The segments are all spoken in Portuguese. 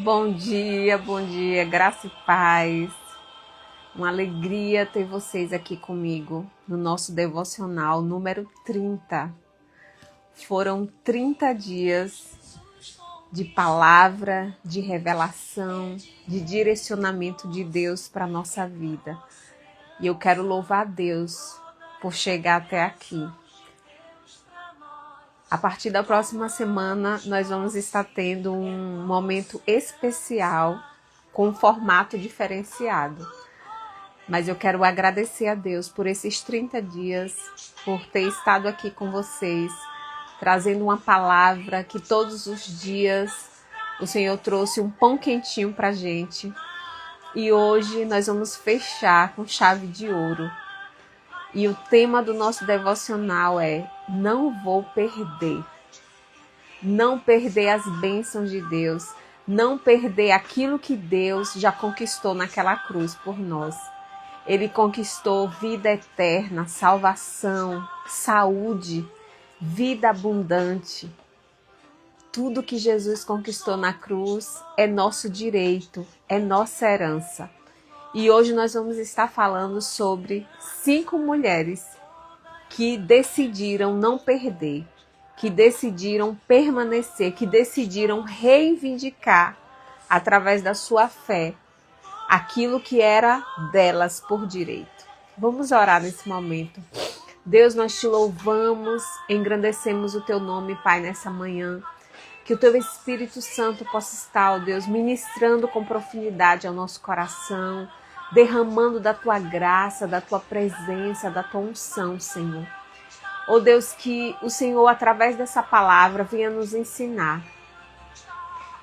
Bom dia, graça e paz. Uma alegria ter vocês aqui comigo no nosso devocional número 30. Foram 30 dias de palavra, de revelação, de direcionamento de Deus para a nossa vida. E eu quero louvar a Deus por chegar até aqui. A partir da próxima semana, nós vamos estar tendo um momento especial com um formato diferenciado. Mas eu quero agradecer a Deus por esses 30 dias, por ter estado aqui com vocês, trazendo uma palavra que todos os dias o Senhor trouxe um pão quentinho para a gente. E hoje nós vamos fechar com chave de ouro. E o tema do nosso devocional é: não vou perder. Não perder as bênçãos de Deus. Não perder aquilo que Deus já conquistou naquela cruz por nós. Ele conquistou vida eterna, salvação, saúde, vida abundante. Tudo que Jesus conquistou na cruz é nosso direito, é nossa herança. E hoje nós vamos estar falando sobre 5 mulheres que decidiram não perder, que decidiram permanecer, que decidiram reivindicar, através da sua fé, aquilo que era delas por direito. Vamos orar nesse momento. Deus, nós te louvamos, engrandecemos o teu nome, Pai, nessa manhã. Que o teu Espírito Santo possa estar, ó Deus, ministrando com profundidade ao nosso coração, derramando da tua graça, da tua presença, da tua unção, Senhor. Ó Deus, que o Senhor, através dessa palavra, venha nos ensinar.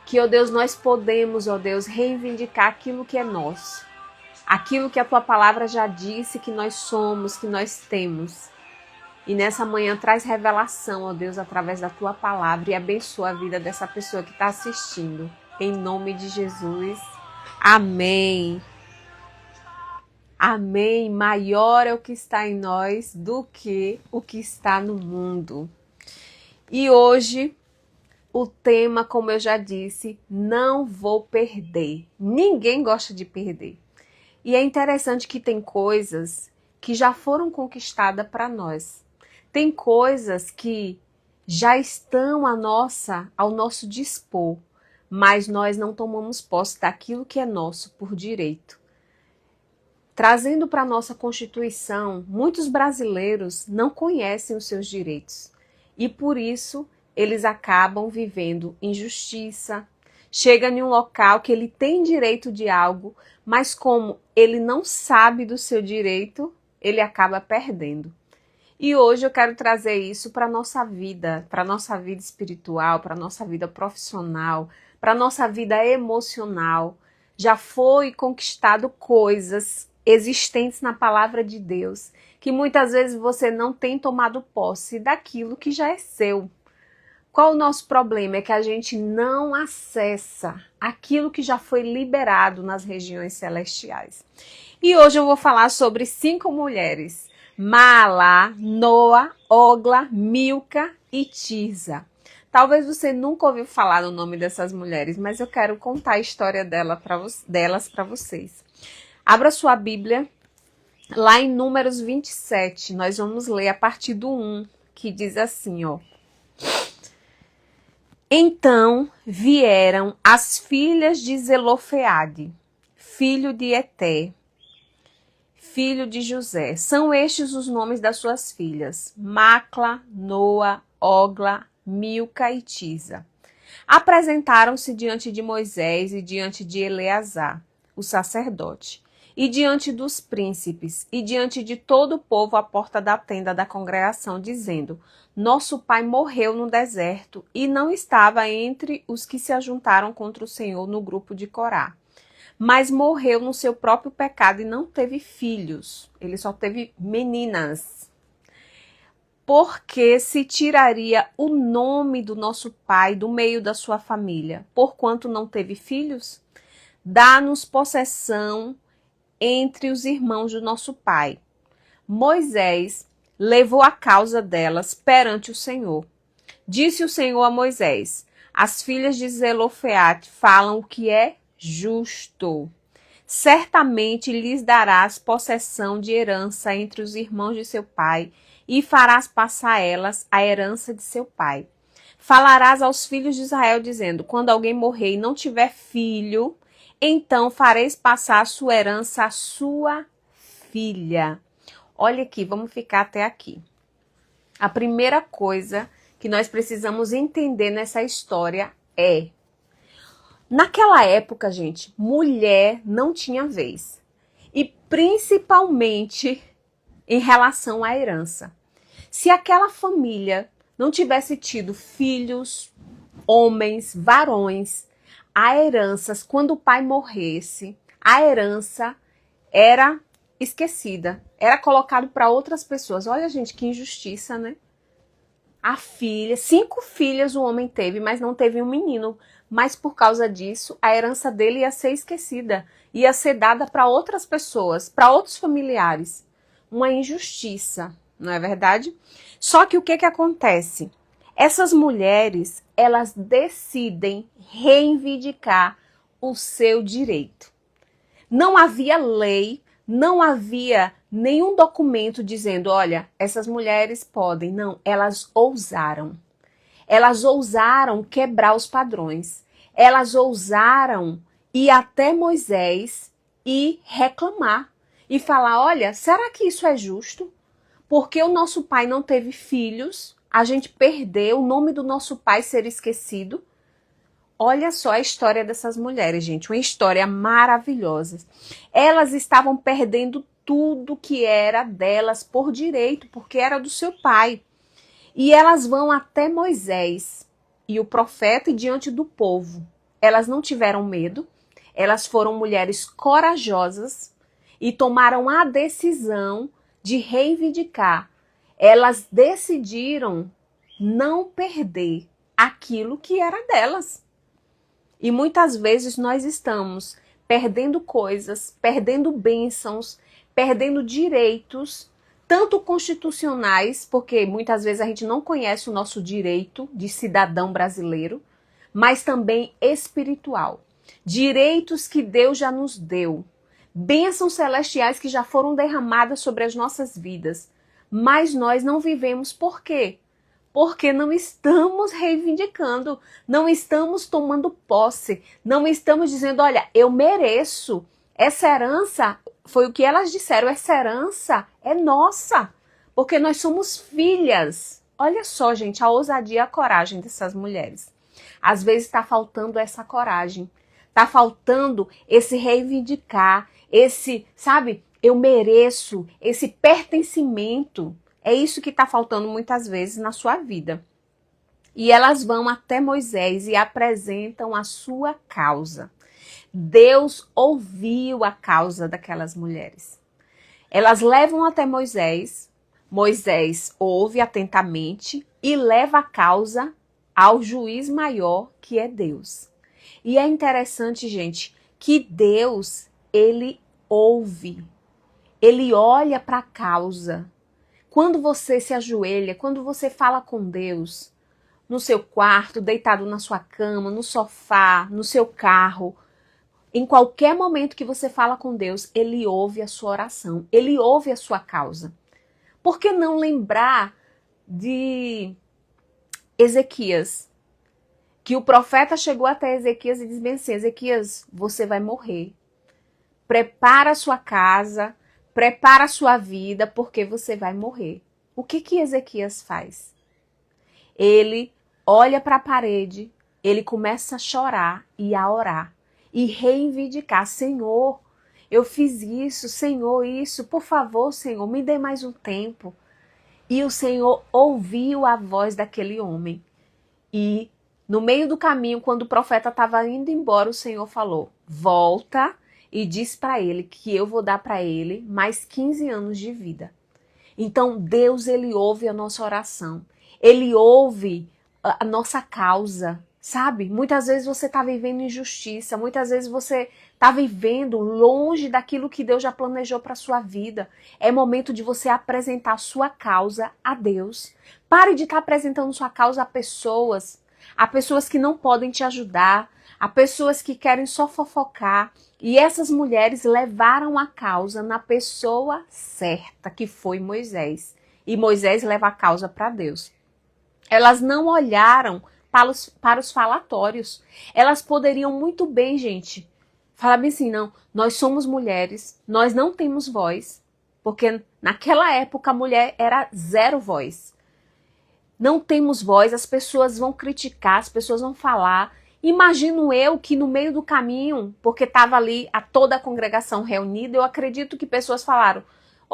Que, ó Deus, nós podemos, ó Deus, reivindicar aquilo que é nosso. Aquilo que a tua palavra já disse que nós somos, que nós temos. E nessa manhã traz revelação, ó Deus, através da tua palavra e abençoa a vida dessa pessoa que está assistindo. Em nome de Jesus. Amém. Amém. Maior é o que está em nós do que o que está no mundo. E hoje, o tema, como eu já disse, não vou perder. Ninguém gosta de perder. E é interessante que tem coisas que já foram conquistadas para nós. Tem coisas que já estão ao nosso dispor, mas nós não tomamos posse daquilo que é nosso por direito. Trazendo para a nossa Constituição, muitos brasileiros não conhecem os seus direitos e por isso eles acabam vivendo injustiça. Chega em um local que ele tem direito de algo, mas como ele não sabe do seu direito, ele acaba perdendo. E hoje eu quero trazer isso para a nossa vida espiritual, para a nossa vida profissional, para a nossa vida emocional. Já foi conquistado coisas existentes na palavra de Deus, que muitas vezes você não tem tomado posse daquilo que já é seu. Qual o nosso problema? É que a gente não acessa aquilo que já foi liberado nas regiões celestiais. E hoje eu vou falar sobre 5 mulheres: Mahalá, Noa, Ogla, Milca e Tirza. Talvez você nunca ouviu falar no nome dessas mulheres, mas eu quero contar a história delas para vocês. Abra sua Bíblia, lá em Números 27, nós vamos ler a partir do 1, que diz assim, ó. Então vieram as filhas de Zelofeade, filho de Eté, filho de José. São estes os nomes das suas filhas: Macla, Noa, Ogla, Milca e Tirza. Apresentaram-se diante de Moisés e diante de Eleazar, o sacerdote, e diante dos príncipes, e diante de todo o povo à porta da tenda da congregação, dizendo: Nosso pai morreu no deserto e não estava entre os que se ajuntaram contra o Senhor no grupo de Corá. Mas morreu no seu próprio pecado e não teve filhos. Ele só teve meninas. Porque se tiraria o nome do nosso pai do meio da sua família, porquanto não teve filhos? Dá-nos possessão entre os irmãos do nosso pai. Moisés levou a causa delas perante o Senhor. Disse o Senhor a Moisés: As filhas de Zelofeate falam o que é justo. Certamente lhes darás possessão de herança entre os irmãos de seu pai, e farás passar elas a herança de seu pai. Falarás aos filhos de Israel, dizendo: quando alguém morrer e não tiver filho, então fareis passar a sua herança à sua filha. Olha aqui, vamos ficar até aqui. A primeira coisa que nós precisamos entender nessa história é: naquela época, gente, mulher não tinha vez. E principalmente em relação à herança. Se aquela família não tivesse tido filhos, homens, varões, a herança, quando o pai morresse, a herança era esquecida, era colocado para outras pessoas. Olha, gente, que injustiça, né? A filha, 5 filhas o homem teve, mas não teve um menino. Mas por causa disso, a herança dele ia ser esquecida, ia ser dada para outras pessoas, para outros familiares. Uma injustiça, não é verdade? Só que o que acontece? Essas mulheres, elas decidem reivindicar o seu direito. Não havia lei, não havia nenhum documento dizendo, olha, essas mulheres podem. Não, elas ousaram. Elas ousaram quebrar os padrões. Elas ousaram ir até Moisés e reclamar. E falar, olha, será que isso é justo? Porque o nosso pai não teve filhos, a gente perdeu o nome do nosso pai ser esquecido. Olha só a história dessas mulheres, gente, uma história maravilhosa. Elas estavam perdendo tudo que era delas por direito, porque era do seu pai. E elas vão até Moisés e o profeta e diante do povo. Elas não tiveram medo, elas foram mulheres corajosas e tomaram a decisão de reivindicar. Elas decidiram não perder aquilo que era delas. E muitas vezes nós estamos perdendo coisas, perdendo bênçãos, perdendo direitos, tanto constitucionais, porque muitas vezes a gente não conhece o nosso direito de cidadão brasileiro, mas também espiritual. Direitos que Deus já nos deu, bênçãos celestiais que já foram derramadas sobre as nossas vidas, mas nós não vivemos por quê? Porque não estamos reivindicando, não estamos tomando posse, não estamos dizendo, olha, eu mereço. Essa herança, foi o que elas disseram, essa herança é nossa, porque nós somos filhas. Olha só, gente, a ousadia e a coragem dessas mulheres. Às vezes está faltando essa coragem, está faltando esse reivindicar, esse, sabe, eu mereço, esse pertencimento. É isso que está faltando muitas vezes na sua vida. E elas vão até Moisés e apresentam a sua causa. Deus ouviu a causa daquelas mulheres. Elas levam até Moisés, Moisés ouve atentamente e leva a causa ao juiz maior, que é Deus. E é interessante, gente, que Deus, ele ouve, ele olha para a causa. Quando você se ajoelha, quando você fala com Deus, no seu quarto, deitado na sua cama, no sofá, no seu carro, em qualquer momento que você fala com Deus, ele ouve a sua oração, ele ouve a sua causa. Por que não lembrar de Ezequias? Que o profeta chegou até Ezequias e disse bem assim, Ezequias, você vai morrer. Prepara a sua casa, prepara a sua vida, porque você vai morrer. O que Ezequias faz? Ele olha para a parede, ele começa a chorar e a orar. E reivindicar, Senhor, eu fiz isso, Senhor, isso, por favor, Senhor, me dê mais um tempo. E o Senhor ouviu a voz daquele homem. E no meio do caminho, quando o profeta estava indo embora, o Senhor falou, volta e diz para ele que eu vou dar para ele mais 15 anos de vida. Então Deus, ele ouve a nossa oração, ele ouve a nossa causa. Sabe, muitas vezes você está vivendo injustiça, muitas vezes você está vivendo longe daquilo que Deus já planejou para a sua vida. É momento de você apresentar a sua causa a Deus. Pare de estar apresentando sua causa a pessoas. há pessoas que não podem te ajudar, há pessoas que querem só fofocar. E essas mulheres levaram a causa na pessoa certa, que foi Moisés. E Moisés leva a causa para Deus. Elas não olharam para os falatórios. Elas poderiam muito bem, gente, falar bem assim, não, nós somos mulheres, nós não temos voz, porque naquela época a mulher era zero voz. Não temos voz, as pessoas vão criticar, as pessoas vão falar. Imagino eu que no meio do caminho, porque estava ali toda a congregação reunida, eu acredito que pessoas falaram,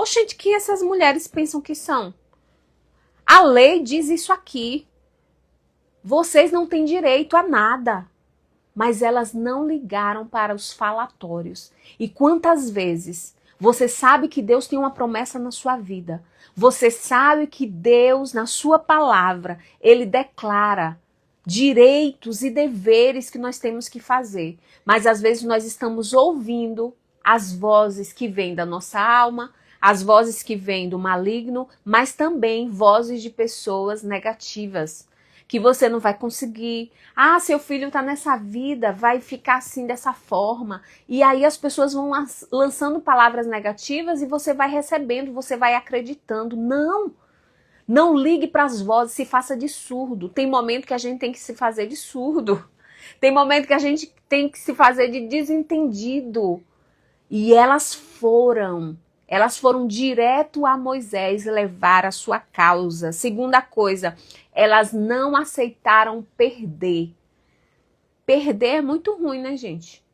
gente, quem essas mulheres pensam que são? A lei diz isso aqui. Vocês não têm direito a nada. Mas elas não ligaram para os falatórios. E quantas vezes você sabe que Deus tem uma promessa na sua vida? Você sabe que Deus, na sua palavra, Ele declara direitos e deveres que nós temos que fazer. Mas às vezes nós estamos ouvindo as vozes que vêm da nossa alma, as vozes que vêm do maligno, mas também vozes de pessoas negativas. Que você não vai conseguir. Seu filho está nessa vida, vai ficar assim dessa forma. E aí as pessoas vão lançando palavras negativas e você vai recebendo, você vai acreditando. Não ligue para as vozes, se faça de surdo. Tem momento que a gente tem que se fazer de surdo. Tem momento que a gente tem que se fazer de desentendido. E elas foram direto a Moisés levar a sua causa. Segunda coisa, elas não aceitaram perder. Perder é muito ruim, né, gente?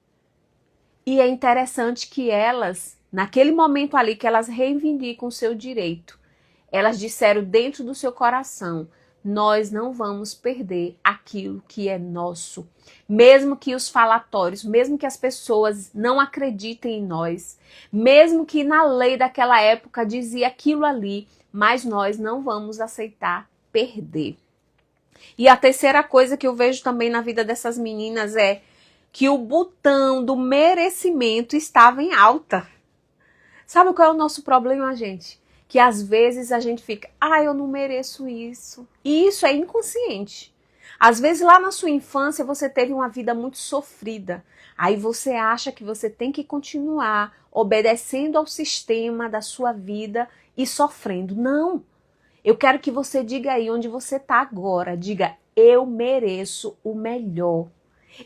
E é interessante que elas, naquele momento ali que elas reivindicam o seu direito, elas disseram dentro do seu coração, nós não vamos perder aquilo que é nosso. Mesmo que os falatórios, mesmo que as pessoas não acreditem em nós, mesmo que na lei daquela época dizia aquilo ali, mas nós não vamos aceitar perder. E a terceira coisa que eu vejo também na vida dessas meninas é que o botão do merecimento estava em alta. Sabe qual é o nosso problema, gente? Que às vezes a gente fica, eu não mereço isso. E isso é inconsciente. Às vezes lá na sua infância você teve uma vida muito sofrida. Aí você acha que você tem que continuar obedecendo ao sistema da sua vida e sofrendo. Não. Eu quero que você diga aí onde você está agora. Diga, eu mereço o melhor.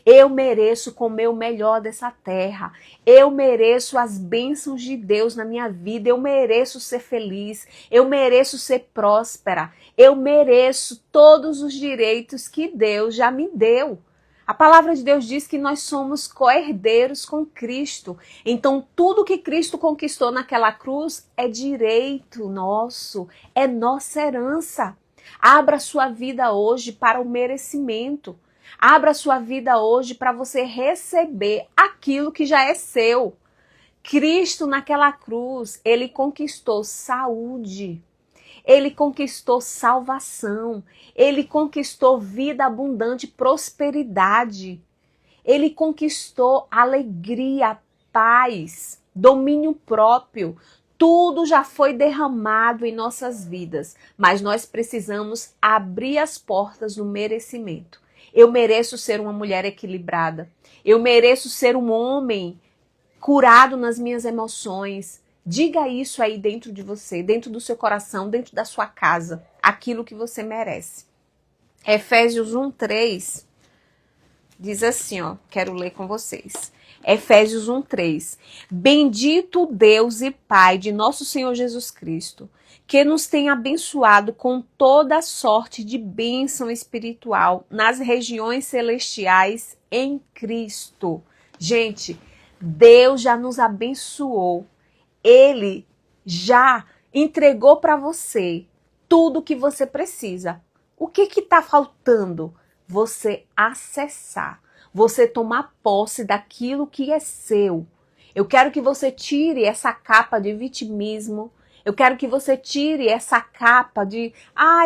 Eu mereço comer o melhor dessa terra. Eu mereço as bênçãos de Deus na minha vida. Eu mereço ser feliz. Eu mereço ser próspera. Eu mereço todos os direitos que Deus já me deu. A palavra de Deus diz que nós somos co-herdeiros com Cristo. Então, tudo que Cristo conquistou naquela cruz é direito nosso, é nossa herança. Abra sua vida hoje para o merecimento. Abra sua vida hoje para você receber aquilo que já é seu. Cristo naquela cruz, ele conquistou saúde. Ele conquistou salvação, ele conquistou vida abundante, prosperidade. Ele conquistou alegria, paz, domínio próprio. Tudo já foi derramado em nossas vidas, mas nós precisamos abrir as portas do merecimento. Eu mereço ser uma mulher equilibrada. Eu mereço ser um homem curado nas minhas emoções. Diga isso aí dentro de você, dentro do seu coração, dentro da sua casa, aquilo que você merece. Efésios 1:3 diz assim, quero ler com vocês. Efésios 1:3. Bendito Deus e Pai de nosso Senhor Jesus Cristo, que nos tem abençoado com toda sorte de bênção espiritual nas regiões celestiais em Cristo. Gente, Deus já nos abençoou. Ele já entregou para você tudo o que você precisa. O que está faltando? Você acessar, você tomar posse daquilo que é seu. Eu quero que você tire essa capa de vitimismo, Eu quero que você tire essa capa de,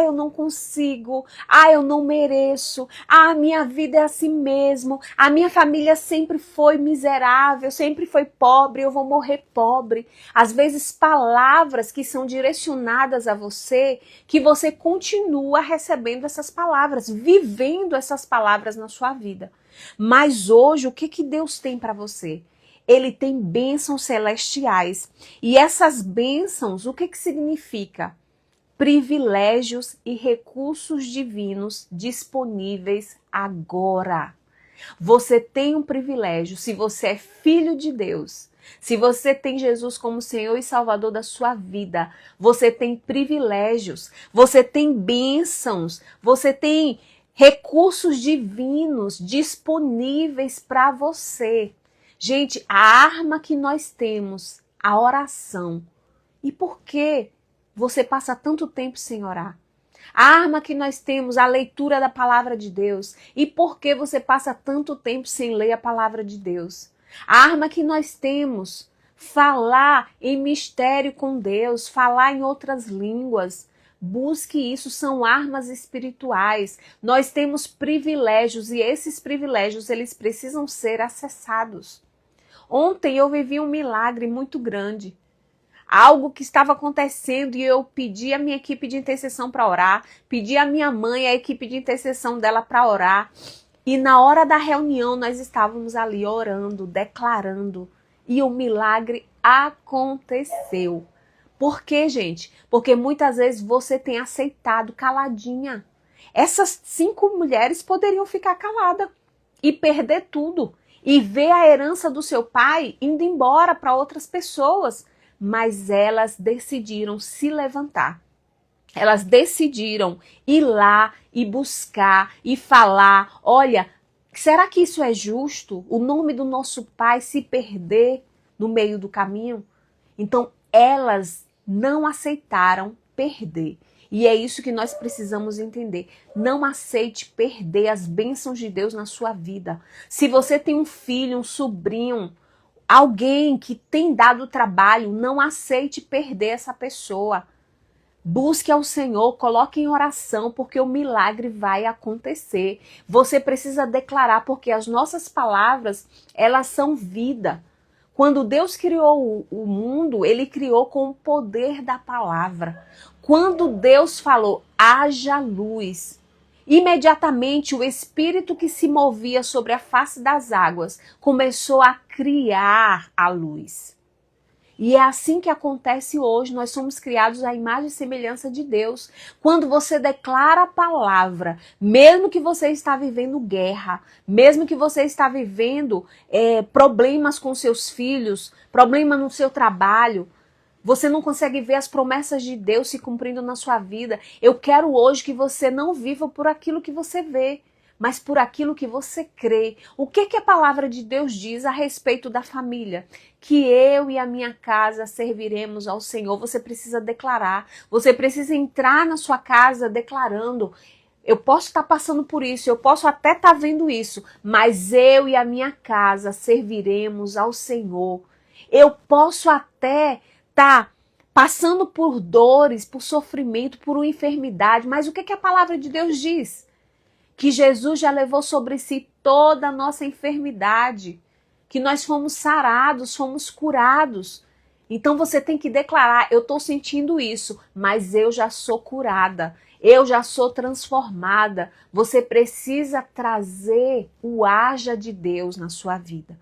eu não consigo, eu não mereço, minha vida é assim mesmo, a minha família sempre foi miserável, sempre foi pobre, eu vou morrer pobre. Às vezes palavras que são direcionadas a você, que você continua recebendo essas palavras, vivendo essas palavras na sua vida. Mas hoje, o que Deus tem para você? Ele tem bênçãos celestiais. E essas bênçãos, o que significa? Privilégios e recursos divinos disponíveis agora. Você tem um privilégio se você é filho de Deus. Se você tem Jesus como Senhor e Salvador da sua vida, você tem privilégios, você tem bênçãos, você tem recursos divinos disponíveis para você. Gente, a arma que nós temos, a oração. E por que você passa tanto tempo sem orar? A arma que nós temos, a leitura da palavra de Deus. E por que você passa tanto tempo sem ler a palavra de Deus? A arma que nós temos, falar em mistério com Deus, falar em outras línguas. Busque isso, são armas espirituais. Nós temos privilégios e esses privilégios, eles precisam ser acessados. Ontem eu vivi um milagre muito grande. Algo que estava acontecendo e eu pedi a minha equipe de intercessão para orar, pedi a minha mãe, a equipe de intercessão dela para orar. E na hora da reunião nós estávamos ali orando, declarando. E o milagre aconteceu. Por quê, gente? Porque muitas vezes você tem aceitado caladinha. Essas 5 mulheres poderiam ficar caladas e perder tudo. E ver a herança do seu pai indo embora para outras pessoas. Mas elas decidiram se levantar. Elas decidiram ir lá e buscar e falar, olha, será que isso é justo? O nome do nosso pai se perder no meio do caminho? Então, elas não aceitaram perder. E é isso que nós precisamos entender. Não aceite perder as bênçãos de Deus na sua vida. Se você tem um filho, um sobrinho, alguém que tem dado trabalho, não aceite perder essa pessoa. Busque ao Senhor, coloque em oração, porque o milagre vai acontecer. Você precisa declarar, porque as nossas palavras, elas são vida. Quando Deus criou o mundo, Ele criou com o poder da palavra. Quando Deus falou, haja luz, imediatamente o Espírito que se movia sobre a face das águas começou a criar a luz. E é assim que acontece hoje, nós somos criados à imagem e semelhança de Deus. Quando você declara a palavra, mesmo que você está vivendo guerra, mesmo que você está vivendo problemas com seus filhos, problema no seu trabalho, você não consegue ver as promessas de Deus se cumprindo na sua vida. Eu quero hoje que você não viva por aquilo que você vê, mas por aquilo que você crê. O que a palavra de Deus diz a respeito da família? Que eu e a minha casa serviremos ao Senhor. Você precisa declarar, você precisa entrar na sua casa declarando, eu posso estar passando por isso, eu posso até estar vendo isso, mas eu e a minha casa serviremos ao Senhor. Eu posso até estar passando por dores, por sofrimento, por uma enfermidade, mas o que a palavra de Deus diz? Que Jesus já levou sobre si toda a nossa enfermidade, que nós fomos sarados, fomos curados. Então você tem que declarar, eu estou sentindo isso, mas eu já sou curada, eu já sou transformada. Você precisa trazer o haja de Deus na sua vida.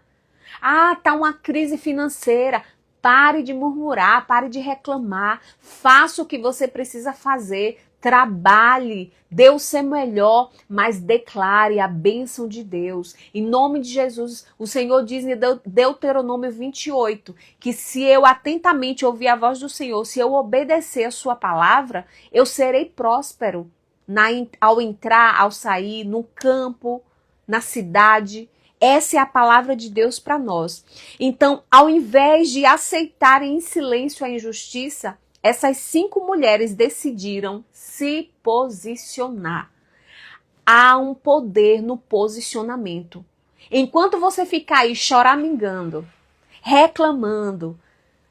Tá uma crise financeira. Pare de murmurar, pare de reclamar, faça o que você precisa fazer, trabalhe, dê o seu melhor, mas declare a bênção de Deus. Em nome de Jesus, o Senhor diz em Deuteronômio 28, que se eu atentamente ouvir a voz do Senhor, se eu obedecer a sua palavra, eu serei próspero ao entrar, ao sair, no campo, na cidade. Essa é a palavra de Deus para nós. Então, ao invés de aceitarem em silêncio a injustiça, essas 5 mulheres decidiram se posicionar. Há um poder no posicionamento. Enquanto você ficar aí choramingando, reclamando,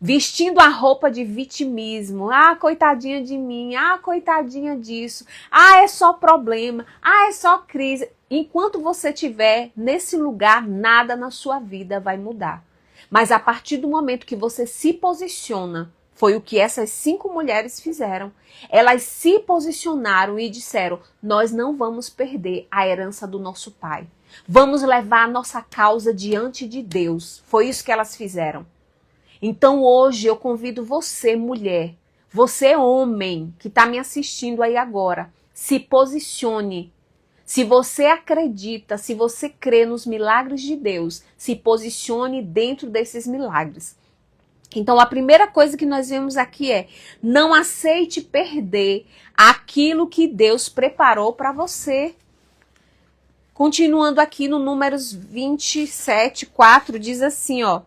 vestindo a roupa de vitimismo. Ah, coitadinha de mim. Ah, coitadinha disso. Ah, é só problema. Ah, é só crise. Enquanto você estiver nesse lugar, nada na sua vida vai mudar. Mas a partir do momento que você se posiciona, foi o que essas 5 mulheres fizeram. Elas se posicionaram e disseram: nós não vamos perder a herança do nosso pai. Vamos levar a nossa causa diante de Deus. Foi isso que elas fizeram. Então hoje eu convido você, mulher, você, homem, que está me assistindo aí agora, se posicione. Se você acredita, se você crê nos milagres de Deus, se posicione dentro desses milagres. Então a primeira coisa que nós vemos aqui é: não aceite perder aquilo que Deus preparou para você. Continuando aqui no Números 27:4, diz assim, ó: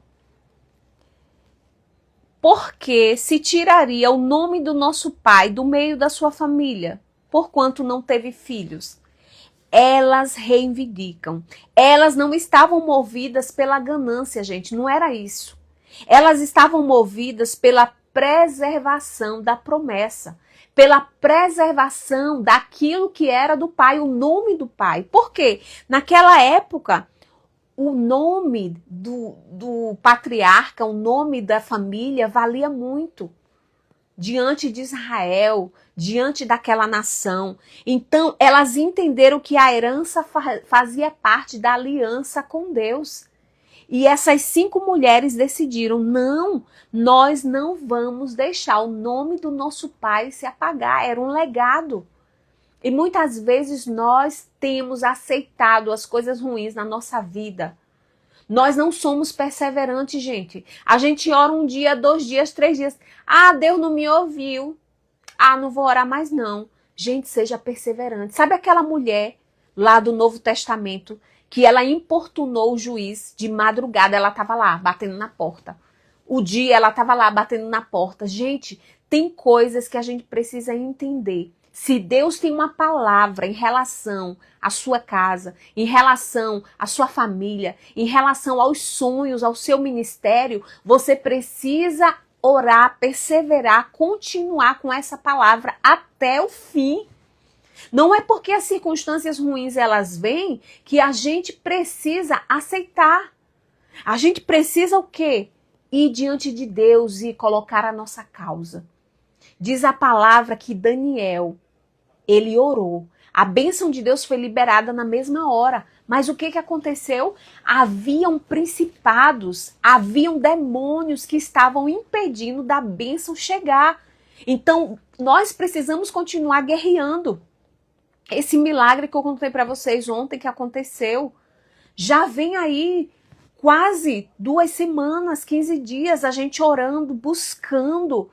porque se tiraria o nome do nosso pai do meio da sua família, porquanto não teve filhos. Elas reivindicam. Elas não estavam movidas pela ganância, gente, não era isso. Elas estavam movidas pela preservação da promessa, pela preservação daquilo que era do pai, o nome do pai. Por quê? Naquela época, o nome do patriarca, o nome da família valia muito diante de Israel, diante daquela nação. Então, elas entenderam que a herança fazia parte da aliança com Deus. E essas 5 mulheres decidiram: não, nós não vamos deixar o nome do nosso pai se apagar. Era um legado. E muitas vezes nós temos aceitado as coisas ruins na nossa vida. Nós não somos perseverantes, gente. A gente ora 1 dia, 2 dias, 3 dias. Ah, Deus não me ouviu. Ah, não vou orar mais não. Gente, seja perseverante. Sabe aquela mulher lá do Novo Testamento que ela importunou o juiz de madrugada? Ela estava lá, batendo na porta. O dia ela estava lá, batendo na porta. Gente, tem coisas que a gente precisa entender. Se Deus tem uma palavra em relação à sua casa, em relação à sua família, em relação aos sonhos, ao seu ministério, você precisa orar, perseverar, continuar com essa palavra até o fim. Não é porque as circunstâncias ruins elas vêm que a gente precisa aceitar. A gente precisa o quê? Ir diante de Deus e colocar a nossa causa. Diz a palavra que Daniel, ele orou. A bênção de Deus foi liberada na mesma hora. Mas o que aconteceu? Haviam principados, haviam demônios que estavam impedindo da bênção chegar. Então, nós precisamos continuar guerreando. Esse milagre que eu contei para vocês ontem que aconteceu, já vem aí quase 2 semanas, 15 dias, a gente orando, buscando,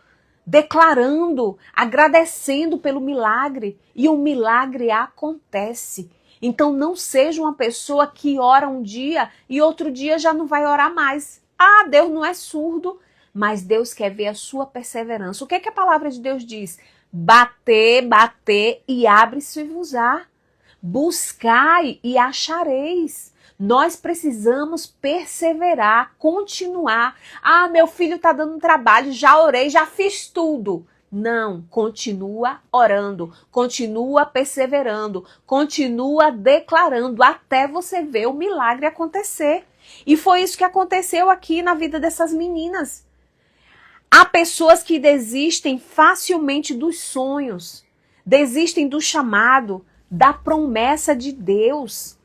declarando, agradecendo pelo milagre. E o milagre acontece. Então não seja uma pessoa que ora um dia e outro dia já não vai orar mais. Ah, Deus não é surdo, mas Deus quer ver a sua perseverança. O que é que a palavra de Deus diz? Bater, bater e abre-se-vos-á. Buscai e achareis. Nós precisamos perseverar, continuar. Ah, meu filho está dando trabalho, já orei, já fiz tudo. Não, continua orando, continua perseverando, continua declarando até você ver o milagre acontecer. E foi isso que aconteceu aqui na vida dessas meninas. Há pessoas que desistem facilmente dos sonhos, desistem do chamado, da promessa de Deus.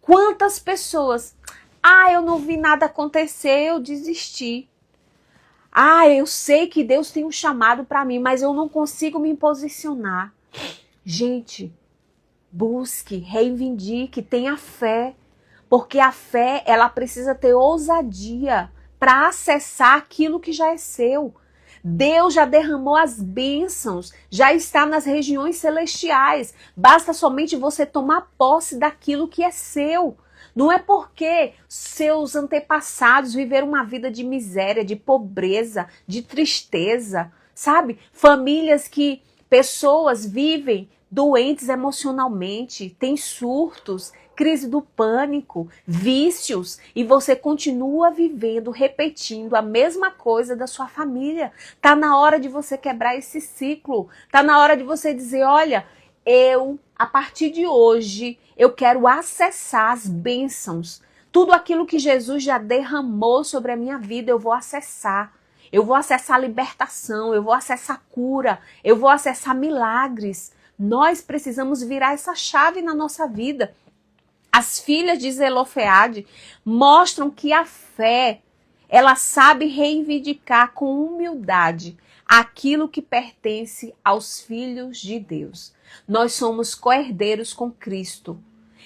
Quantas pessoas? Ah, eu não vi nada acontecer, eu desisti. Ah, eu sei que Deus tem um chamado para mim, mas eu não consigo me posicionar. Gente, busque, reivindique, tenha fé. Porque a fé, ela precisa ter ousadia para acessar aquilo que já é seu. Deus já derramou as bênçãos, já está nas regiões celestiais. Basta somente você tomar posse daquilo que é seu. Não é porque seus antepassados viveram uma vida de miséria, de pobreza, de tristeza, sabe? Famílias pessoas vivem doentes emocionalmente, têm surtos, crise do pânico, vícios, e você continua vivendo, repetindo a mesma coisa da sua família. Tá na hora de você quebrar esse ciclo. Tá na hora de você dizer, olha, a partir de hoje, eu quero acessar as bênçãos. Tudo aquilo que Jesus já derramou sobre a minha vida, eu vou acessar. Eu vou acessar libertação, eu vou acessar cura, eu vou acessar milagres. Nós precisamos virar essa chave na nossa vida. As filhas de Zelofeade mostram que a fé, ela sabe reivindicar com humildade aquilo que pertence aos filhos de Deus. Nós somos co-herdeiros com Cristo.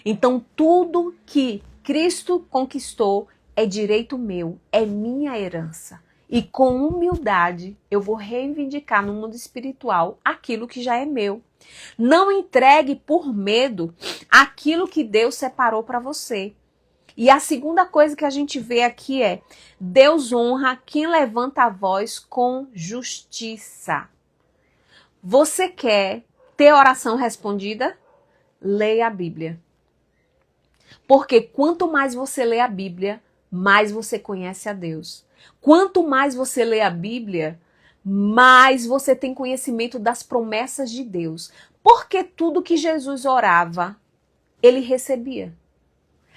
Então tudo que Cristo conquistou é direito meu, é minha herança. E com humildade eu vou reivindicar no mundo espiritual aquilo que já é meu. Não entregue por medo aquilo que Deus separou para você. E a segunda coisa que a gente vê aqui é: Deus honra quem levanta a voz com justiça. Você quer ter oração respondida? Leia a Bíblia. Porque quanto mais você lê a Bíblia, mais você conhece a Deus. Quanto mais você lê a Bíblia, mais você tem conhecimento das promessas de Deus. Porque tudo que Jesus orava, ele recebia.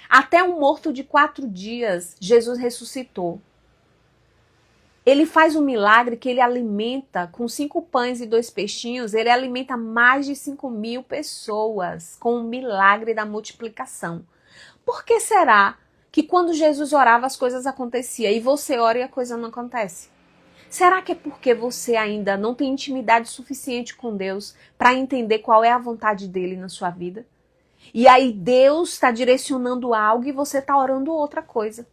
Até um morto de 4 dias, Jesus ressuscitou. Ele faz um milagre que ele alimenta, com 5 pães e 2 peixinhos, ele alimenta mais de 5.000 pessoas com o milagre da multiplicação. Por que será que quando Jesus orava as coisas aconteciam e você ora e a coisa não acontece? Será que é porque você ainda não tem intimidade suficiente com Deus para entender qual é a vontade dele na sua vida? E aí Deus está direcionando algo e você está orando outra coisa.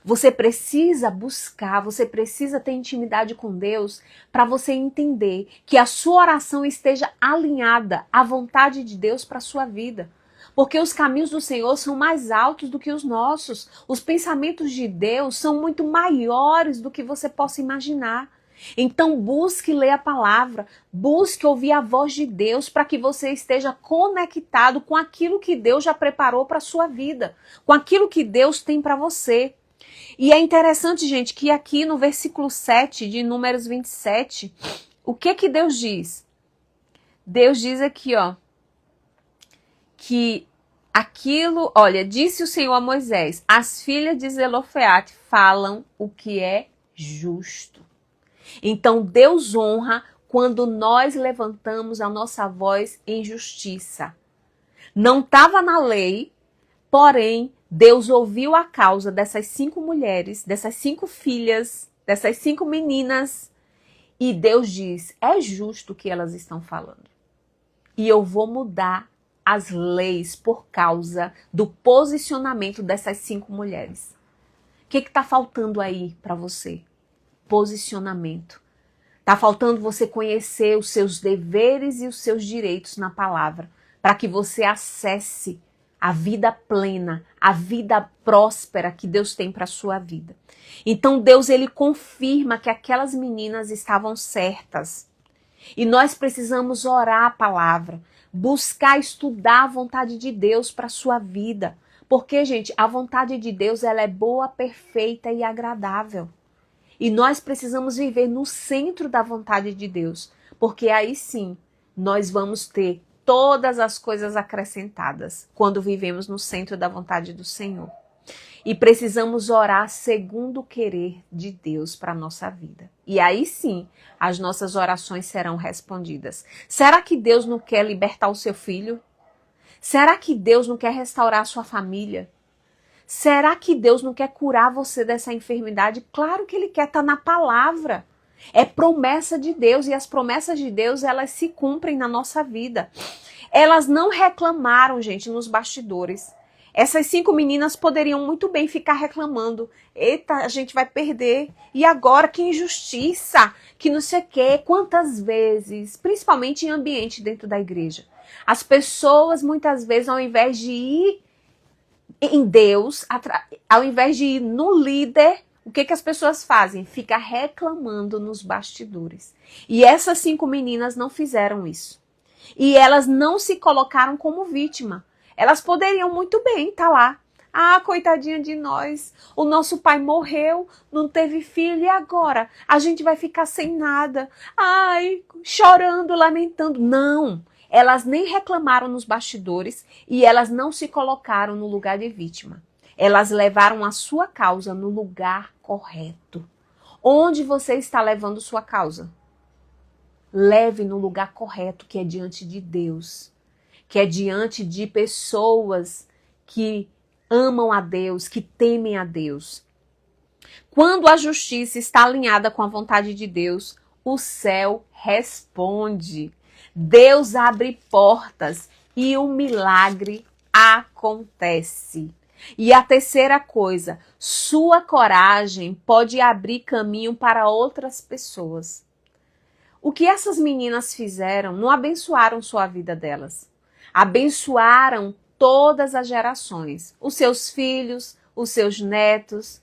Você precisa buscar, você precisa ter intimidade com Deus para você entender que a sua oração esteja alinhada à vontade de Deus para a sua vida. Porque os caminhos do Senhor são mais altos do que os nossos. Os pensamentos de Deus são muito maiores do que você possa imaginar. Então busque ler a palavra, busque ouvir a voz de Deus para que você esteja conectado com aquilo que Deus já preparou para a sua vida, com aquilo que Deus tem para você. E é interessante, gente, que aqui no versículo 7 de Números 27, o que Deus diz? Deus diz aqui, ó, que aquilo, olha, disse o Senhor a Moisés, as filhas de Zelofeade falam o que é justo. Então Deus honra quando nós levantamos a nossa voz em justiça. Não estava na lei, porém Deus ouviu a causa dessas 5 mulheres, dessas 5 filhas, dessas 5 meninas, e Deus diz, é justo o que elas estão falando. E eu vou mudar as leis por causa do posicionamento dessas 5 mulheres. O que está faltando aí para você? Posicionamento. Está faltando você conhecer os seus deveres e os seus direitos na palavra, para que você acesse a vida plena, a vida próspera que Deus tem para a sua vida. Então Deus, ele confirma que aquelas meninas estavam certas. E nós precisamos orar a palavra, buscar estudar a vontade de Deus para a sua vida. Porque, gente, a vontade de Deus, ela é boa, perfeita e agradável. E nós precisamos viver no centro da vontade de Deus, porque aí sim nós vamos ter todas as coisas acrescentadas quando vivemos no centro da vontade do Senhor. E precisamos orar segundo o querer de Deus para a nossa vida. E aí sim, as nossas orações serão respondidas. Será que Deus não quer libertar o seu filho? Será que Deus não quer restaurar a sua família? Será que Deus não quer curar você dessa enfermidade? Claro que Ele quer, estar na palavra. É promessa de Deus e as promessas de Deus, elas se cumprem na nossa vida. Elas não reclamaram, gente, nos bastidores. Essas 5 meninas poderiam muito bem ficar reclamando. Eita, a gente vai perder. E agora, que injustiça, que não sei o quê. Quantas vezes, principalmente em ambiente dentro da igreja, as pessoas muitas vezes, ao invés de ir em Deus, ao invés de ir no líder, o que as pessoas fazem? Fica reclamando nos bastidores. E essas 5 meninas não fizeram isso. E elas não se colocaram como vítima. Elas poderiam muito bem estar lá. Ah, coitadinha de nós, o nosso pai morreu, não teve filho e agora? A gente vai ficar sem nada. Ai, chorando, lamentando. Não, elas nem reclamaram nos bastidores e elas não se colocaram no lugar de vítima. Elas levaram a sua causa no lugar correto. Onde você está levando sua causa? Leve no lugar correto, que é diante de Deus, que é diante de pessoas que amam a Deus, que temem a Deus. Quando a justiça está alinhada com a vontade de Deus, o céu responde. Deus abre portas e o milagre acontece. E a terceira coisa, sua coragem pode abrir caminho para outras pessoas. O que essas meninas fizeram não abençoaram só a vida delas. Abençoaram todas as gerações, os seus filhos, os seus netos.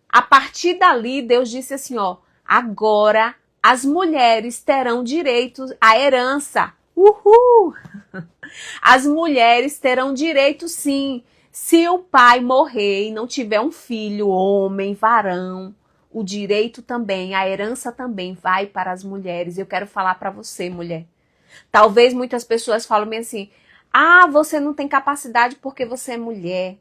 A partir dali, Deus disse assim, ó, agora as mulheres terão direito à herança. Uhul! As mulheres terão direito, sim. Se o pai morrer e não tiver um filho, homem, varão, o direito também, a herança também vai para as mulheres. Eu quero falar para você, mulher. Talvez muitas pessoas falem assim, ah, você não tem capacidade porque você é mulher.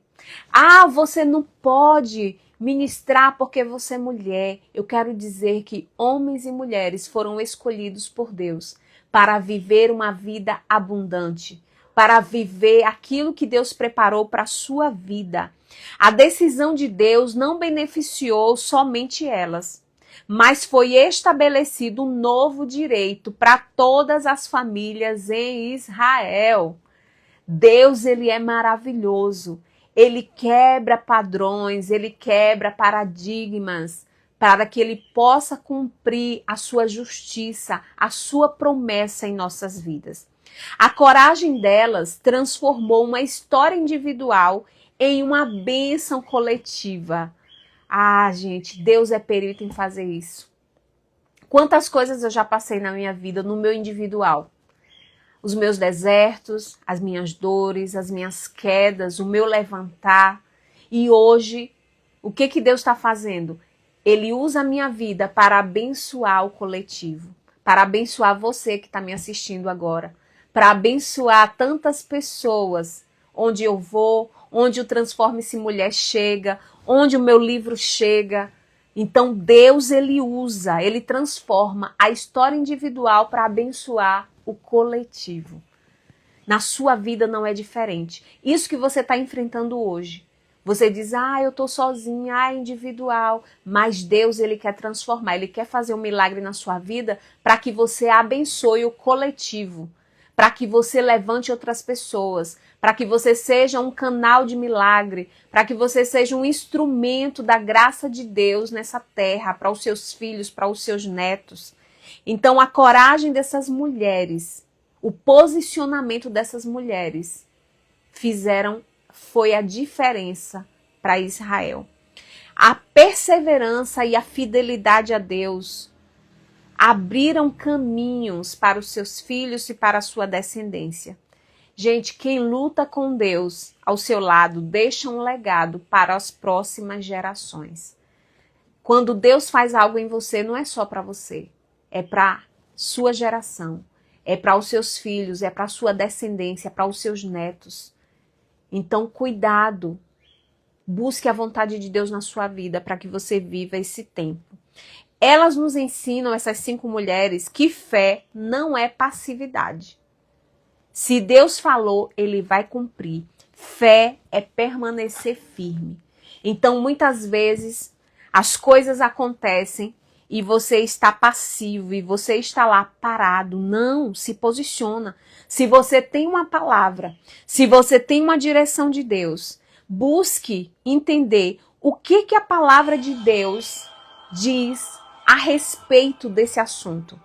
Ah, você não pode ministrar porque você é mulher. Eu quero dizer que homens e mulheres foram escolhidos por Deus para viver uma vida abundante, para viver aquilo que Deus preparou para a sua vida. A decisão de Deus não beneficiou somente elas, mas foi estabelecido um novo direito para todas as famílias em Israel. Deus, ele é maravilhoso. Ele quebra padrões, ele quebra paradigmas para que ele possa cumprir a sua justiça, a sua promessa em nossas vidas. A coragem delas transformou uma história individual em uma bênção coletiva. Ah, gente, Deus é perito em fazer isso. Quantas coisas eu já passei na minha vida, no meu individual. Os meus desertos, as minhas dores, as minhas quedas, o meu levantar. E hoje, o que Deus está fazendo? Ele usa a minha vida para abençoar o coletivo, para abençoar você que está me assistindo agora, para abençoar tantas pessoas, onde eu vou, onde o Transforme-se Mulher chega, onde o meu livro chega. Então Deus, ele usa, ele transforma a história individual para abençoar o coletivo. Na sua vida não é diferente. Isso que você está enfrentando hoje. Você diz, ah, eu estou sozinha, ah, individual. Mas Deus, ele quer transformar, ele quer fazer um milagre na sua vida para que você abençoe o coletivo, para que você levante outras pessoas, para que você seja um canal de milagre, para que você seja um instrumento da graça de Deus nessa terra, para os seus filhos, para os seus netos. Então, a coragem dessas mulheres, o posicionamento dessas mulheres foi a diferença para Israel. A perseverança e a fidelidade a Deus abriram caminhos para os seus filhos e para a sua descendência. Gente, quem luta com Deus ao seu lado deixa um legado para as próximas gerações. Quando Deus faz algo em você, não é só para você. É para sua geração, é para os seus filhos, é para a sua descendência, é para os seus netos. Então, cuidado, busque a vontade de Deus na sua vida para que você viva esse tempo. Elas nos ensinam, essas 5 mulheres, que fé não é passividade. Se Deus falou, ele vai cumprir. Fé é permanecer firme. Então, muitas vezes, as coisas acontecem e você está passivo, e você está lá parado. Não, se posiciona. Se você tem uma palavra, se você tem uma direção de Deus, busque entender o que a palavra de Deus diz a respeito desse assunto.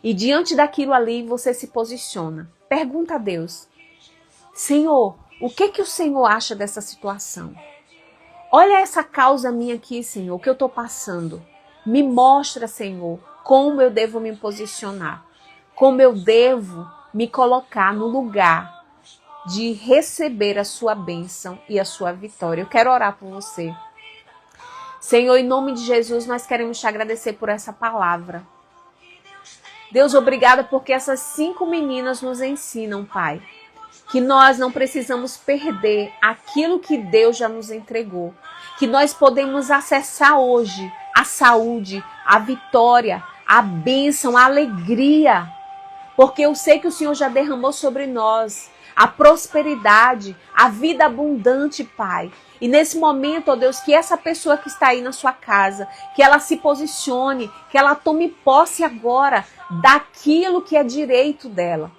E diante daquilo ali, você se posiciona. Pergunta a Deus, Senhor, o que o Senhor acha dessa situação? Olha essa causa minha aqui, Senhor, que eu estou passando. Me mostra, Senhor, como eu devo me posicionar, como eu devo me colocar no lugar de receber a sua bênção e a sua vitória. Eu quero orar por você. Senhor, em nome de Jesus, nós queremos te agradecer por essa palavra. Deus, obrigada porque essas 5 meninas nos ensinam, Pai, que nós não precisamos perder aquilo que Deus já nos entregou, que nós podemos acessar hoje a saúde, a vitória, a bênção, a alegria, porque eu sei que o Senhor já derramou sobre nós a prosperidade, a vida abundante, Pai. E nesse momento, ó Deus, que essa pessoa que está aí na sua casa, que ela se posicione, que ela tome posse agora daquilo que é direito dela.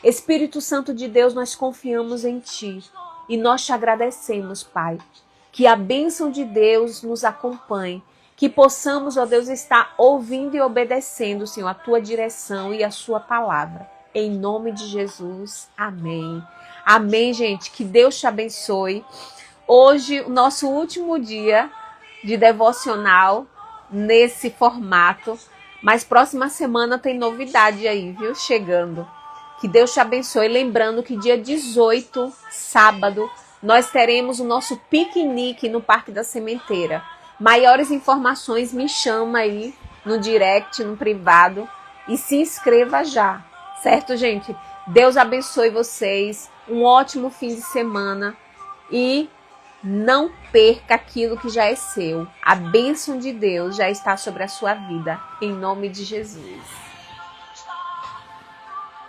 Espírito Santo de Deus, nós confiamos em Ti e nós te agradecemos, Pai. Que a bênção de Deus nos acompanhe, que possamos, ó Deus, estar ouvindo e obedecendo, Senhor, a Tua direção e a Sua palavra. Em nome de Jesus, amém. Amém, gente. Que Deus te abençoe. Hoje, o nosso último dia de devocional nesse formato. Mas próxima semana tem novidade aí, viu? Chegando. Que Deus te abençoe. Lembrando que dia 18, sábado, nós teremos o nosso piquenique no Parque da Sementeira. Maiores informações, me chama aí no direct, no privado. E se inscreva já. Certo, gente? Deus abençoe vocês. Um ótimo fim de semana. E não perca aquilo que já é seu. A bênção de Deus já está sobre a sua vida. Em nome de Jesus.